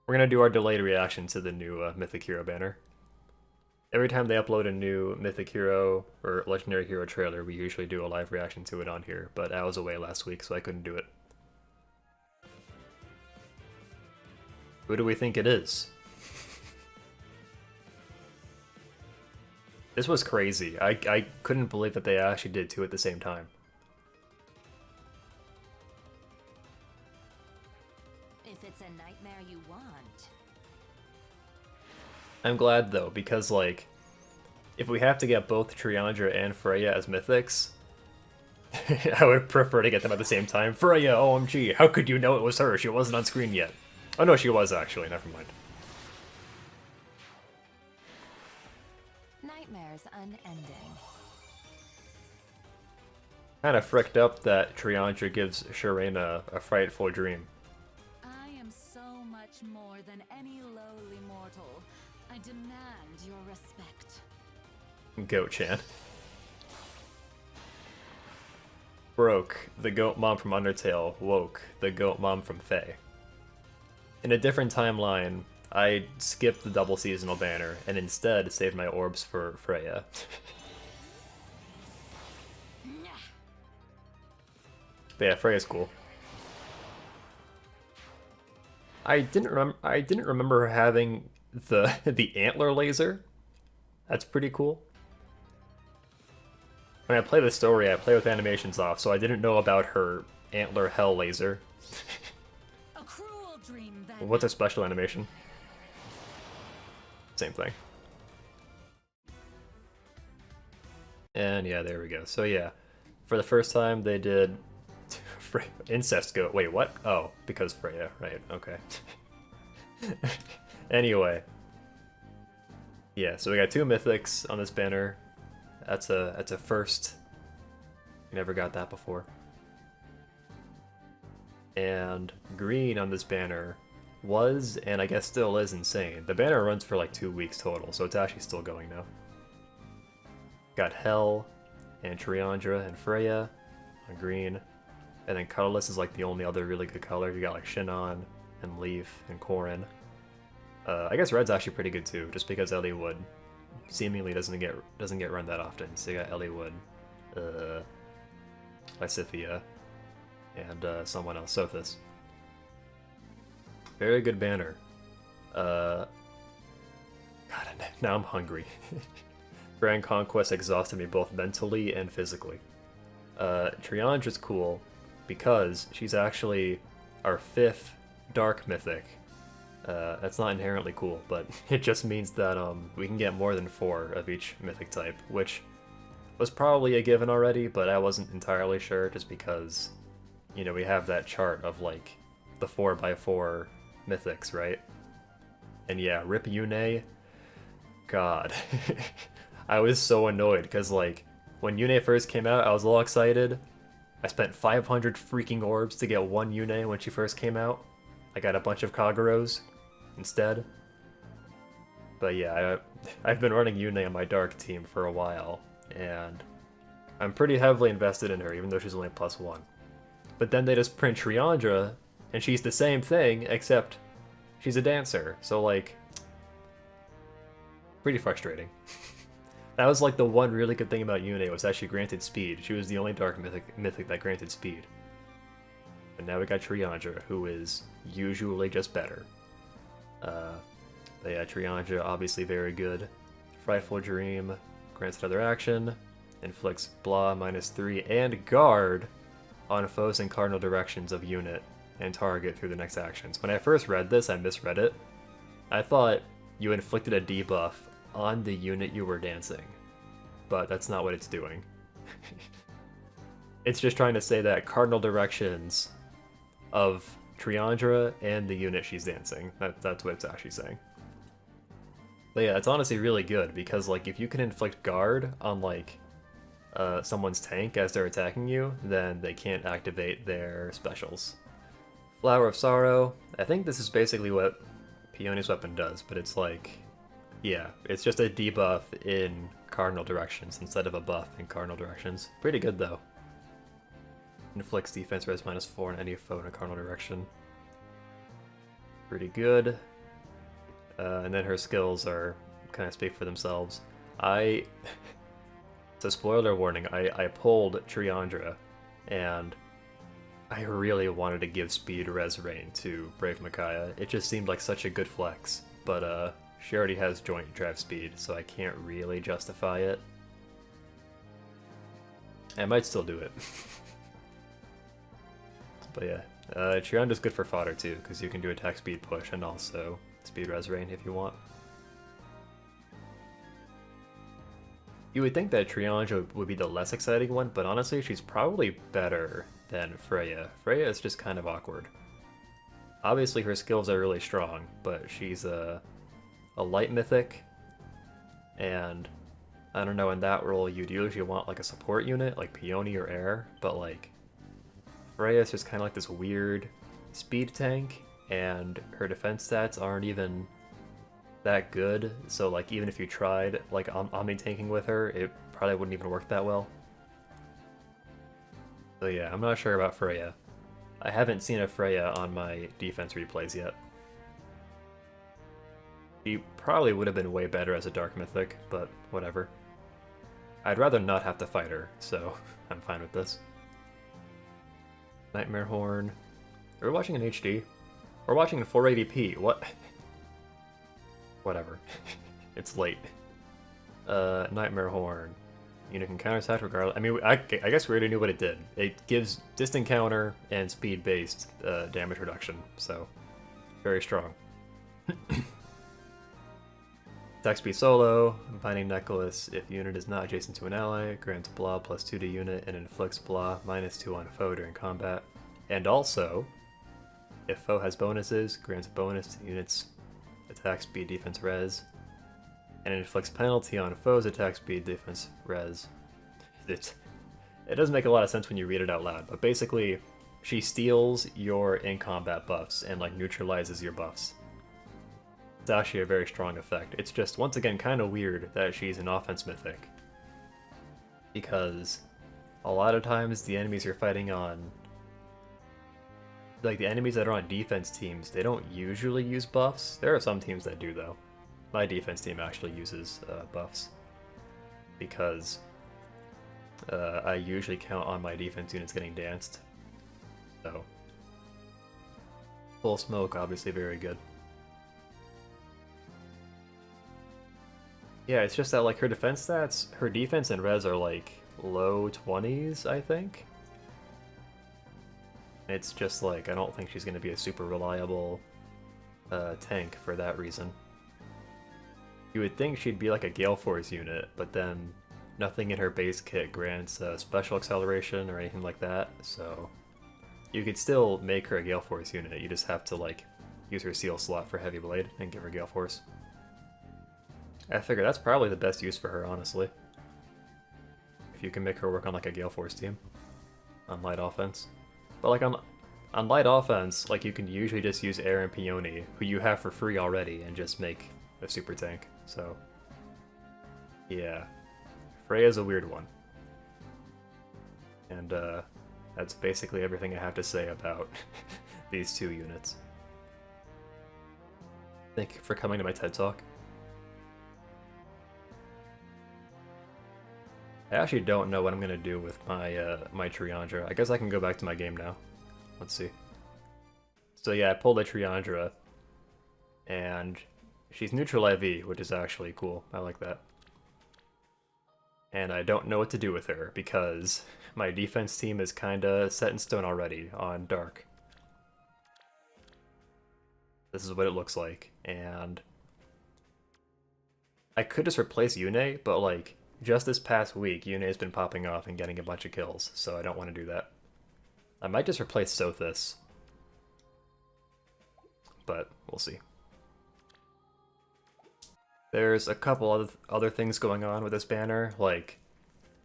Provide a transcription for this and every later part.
We're gonna do our delayed reaction to the new Mythic Hero banner. Every time they upload a new Mythic Hero or Legendary Hero trailer, we usually do a live reaction to it on here, but I was away last week, so I couldn't do it. Who do we think it is? This was crazy. I couldn't believe that they actually did two at the same time. If it's a nightmare you want. I'm glad though, because like, if we have to get both Triandre and Freyja as mythics, I would prefer to get them at the same time. Freyja, OMG, how could you know it was her? She wasn't on screen yet. Oh no, she was actually, never mind. Nightmares unending. Kinda fricked up that Triandre gives Shireen a frightful dream. I am so much more than any lowly mortal. I demand your respect. Goat-chan. Broke, the goat mom from Undertale, woke, the goat mom from Fae. In a different timeline, I skipped the double seasonal banner and instead saved my orbs for Freyja. But yeah, Freyja's cool. I didn't remember her having the antler laser. That's pretty cool. When I play the story, I play with animations off, so I didn't know about her antler hell laser. A cruel dream then. What's a special animation? Same thing. And yeah, there we go. So yeah, for the first time they did incest goat. Wait, what? Oh, because Freyja, right? Okay. Anyway, yeah. So we got two mythics on this banner. That's a first. We never got that before. And green on this banner was, and I guess still is, insane. The banner runs for like 2 weeks total, so it's actually still going now. Got Hell and Triandre and Freyja on green. And then colorless is like the only other really good color. You got like Shinon and Leaf and Corrin. I guess red's actually pretty good too, just because Eliwood seemingly doesn't get run that often. So you got Eliwood, Lysithea, and someone else, Sothis. Very good banner. God, now I'm hungry. Grand Conquest exhausted me both mentally and physically. Triandre's cool because she's actually our 5th Dark Mythic. That's not inherently cool, but it just means that we can get more than 4 of each Mythic type, which was probably a given already, but I wasn't entirely sure just because, you know, we have that chart of like the 4x4 Mythics, right? And yeah, rip Yune, God. I was so annoyed because like when Yune first came out, I was all excited. I spent 500 freaking orbs to get one Yune when she first came out. I got a bunch of Kageros instead. But yeah, I've been running Yune on my Dark team for a while, and I'm pretty heavily invested in her, even though she's only +1. But then they just print Triandre, and she's the same thing, except she's a dancer, so like, pretty frustrating. That was like the one really good thing about Yune, was that she granted speed. She was the only Dark Mythic that granted speed. But now we got Triandre, who is usually just better. But yeah, Triandre, obviously very good. Frightful Dream, grants another action, inflicts blah -3, and guard on foes in cardinal directions of unit and target through the next actions. When I first read this, I misread it. I thought you inflicted a debuff on the unit you were dancing, but that's not what it's doing. It's just trying to say that cardinal directions of Triandre and the unit she's dancing. That's what it's actually saying. But yeah, it's honestly really good because like if you can inflict guard on like someone's tank as they're attacking you, then they can't activate their specials. Flower of Sorrow. I think this is basically what Peony's weapon does, but it's like, yeah, it's just a debuff in cardinal directions instead of a buff in cardinal directions. Pretty good though. Inflicts defense res -4 on any foe in a cardinal direction. Pretty good. And then her skills are kind of speak for themselves. I So spoiler warning, I pulled Triandre, and I really wanted to give speed res rain to Brave Micaiah. It just seemed like such a good flex, but she already has joint drive speed, so I can't really justify it. I might still do it. But yeah, Triandre's good for fodder too, because you can do attack speed push and also speed res rain if you want. You would think that Triandre would be the less exciting one, but honestly, she's probably better than Freyja. Freyja is just kind of awkward. Obviously, her skills are really strong, but she's a light mythic, and I don't know, in that role, you'd usually want like a support unit, like Peony or Air, but like Freyja is just kind of like this weird speed tank, and her defense stats aren't even that good, so like even if you tried like omni-tanking with her, it probably wouldn't even work that well. So yeah, I'm not sure about Freyja. I haven't seen a Freyja on my defense replays yet. She probably would have been way better as a Dark Mythic, but whatever. I'd rather not have to fight her, so I'm fine with this. Nightmare Horn. Are we watching in HD? We're watching in 480p, what? Whatever. It's late. Nightmare Horn. Unit can counterattack regardless. I mean, I guess we already knew what it did. It gives distant counter and speed-based damage reduction, so very strong. Attack speed solo, Binding Necklace. If unit is not adjacent to an ally, grants blah +2 to unit and inflicts blah -2 on foe during combat. And also, if foe has bonuses, grants a bonus to units attack speed defense res, and inflicts penalty on foe's attack speed defense res. It doesn't make a lot of sense when you read it out loud, but basically she steals your in-combat buffs and like neutralizes your buffs. It's actually a very strong effect. It's just, once again, kind of weird that she's an offense mythic, because a lot of times the enemies you're fighting on, like the enemies that are on defense teams, they don't usually use buffs. There are some teams that do though. My defense team actually uses buffs, because I usually count on my defense units getting danced. So, full smoke, obviously very good. Yeah, it's just that like her defense stats, her defense and res are like low 20s, I think. It's just like, I don't think she's going to be a super reliable tank for that reason. You would think she'd be like a Gale Force unit, but then nothing in her base kit grants special acceleration or anything like that, so you could still make her a Gale Force unit. You just have to like use her seal slot for Heavy Blade and give her Gale Force. I figure that's probably the best use for her, honestly. If you can make her work on like a Gale Force team on light offense. But like on light offense, like you can usually just use Air and Peony, who you have for free already, and just make a super tank. So yeah, Freyja's a weird one. And that's basically everything I have to say about these two units. Thank you for coming to my TED Talk. I actually don't know what I'm gonna do with my my Triandre. I guess I can go back to my game now. Let's see. So yeah, I pulled a Triandre, and she's neutral IV, which is actually cool. I like that. And I don't know what to do with her, because my defense team is kinda set in stone already on Dark. This is what it looks like, and I could just replace Yune, but like, just this past week, Yune's been popping off and getting a bunch of kills, so I don't want to do that. I might just replace Sothis, but we'll see. There's a couple other things going on with this banner. Like,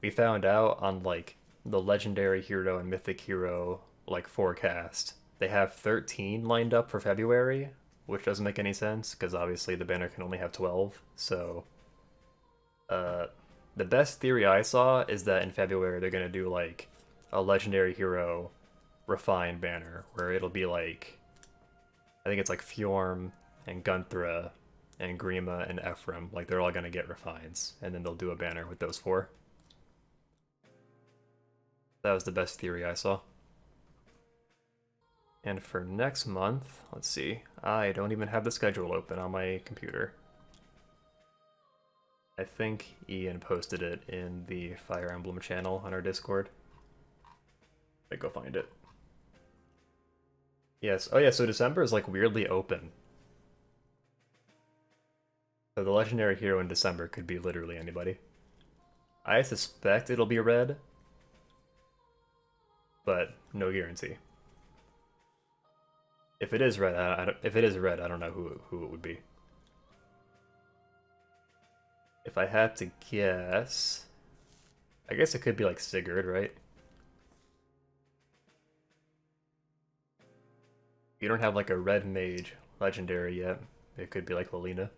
we found out on like the legendary hero and mythic hero like forecast, they have 13 lined up for February, which doesn't make any sense because obviously the banner can only have 12. So, the best theory I saw is that in February they're gonna do like a legendary hero refined banner where it'll be like, I think it's like Fjorm and Gunthra and Grima and Ephraim, like they're all gonna get refines, and then they'll do a banner with those four. That was the best theory I saw. And for next month, let's see, I don't even have the schedule open on my computer. I think Ian posted it in the Fire Emblem channel on our Discord. Let me go find it. Yes, oh yeah, so December is like weirdly open. So the legendary hero in December could be literally anybody. I suspect it'll be red, but no guarantee. If it is red, I don't know who it would be. If I had to guess, I guess it could be like Sigurd, right? You don't have like a red mage legendary yet. It could be like Lilina.